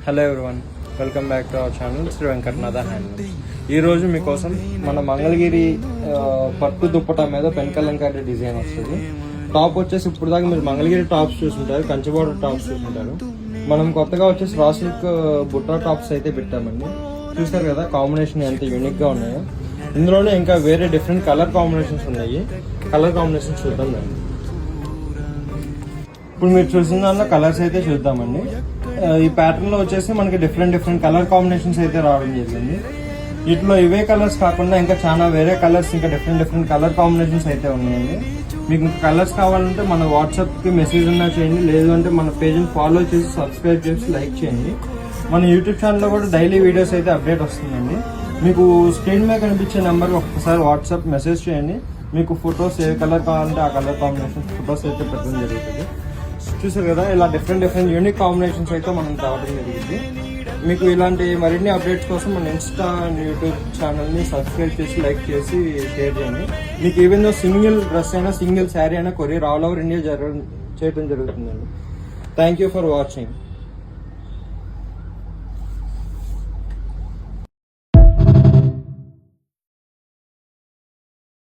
Hello everyone, welcome back to our channel Shri Venkatanatha handlooms. ఈరోజు మీకోసం మన మంగళగిరి పట్టు దుప్పటా మీద పెన్ కలంకారీ డిజైన్ వస్తుంది. టాప్ వచ్చేసి ఇప్పుడు దాకా మీరు మంగళగిరి టాప్స్ చూసుంటారు, కంచి బోర్డర్ టాప్స్ చూసుంటారు. మనం కొత్తగా వచ్చేసి రా సిల్క్ బుట్టా టాప్స్ అయితే పెట్టామండి. చూస్తారు కదా కాంబినేషన్ ఎంత యూనిక్గా ఉన్నాయో. ఇందులోనే ఇంకా వేరే డిఫరెంట్ కలర్ కాంబినేషన్స్ ఉన్నాయి. కలర్ కాంబినేషన్స్ చూద్దాం రండి. ఇప్పుడు మీరు చూసిన దాంట్లో కలర్స్ అయితే చూద్దామండి. ఈ ప్యాటర్న్ లో వచ్చేసి మనకి డిఫరెంట్ కలర్ కాంబినేషన్స్ అయితే రావడం జరిగింది. వీటిలో ఇవే కలర్స్ కాకుండా ఇంకా చాలా వేరే కలర్స్, ఇంకా డిఫరెంట్ కలర్ కాంబినేషన్స్ అయితే ఉన్నాయండి. మీకు ఇంకా కలర్స్ కావాలంటే మన వాట్సాప్ కి మెసేజ్ ఉన్నా చేయండి, లేదు అంటే మన పేజ్ ని ఫాలో చేసి సబ్స్క్రైబ్ చేసి లైక్ చేయండి. మన యూట్యూబ్ ఛానల్లో కూడా డైలీ వీడియోస్ అయితే అప్డేట్ వస్తుందండి. మీకు స్క్రీన్ మీద కనిపించే నెంబర్ ఒక్కసారి వాట్సాప్ మెసేజ్ చేయండి. మీకు ఫొటోస్ ఏ కలర్ కావాలంటే ఆ కలర్ కాంబినేషన్ ఫొటోస్ అయితే పెట్టడం జరుగుతుంది. చూసారు కదా, ఇలా డిఫరెంట్ యూనిక్ కాంబినేషన్స్ అయితే మనం రావడం జరిగింది. మీకు ఇలాంటి మరిన్ని అప్డేట్స్ కోసం మన ఇన్స్టా అండ్ యూట్యూబ్ ఛానల్ని సబ్స్క్రైబ్ చేసి లైక్ చేసి షేర్ చేయండి. మీకు ఈవెన్ సింగిల్ డ్రెస్ అయినా సింగిల్ శారీ అయినా కొరియర్ ఆల్ ఓవర్ ఇండియా చేయడం జరుగుతుందండి. Thank you for watching.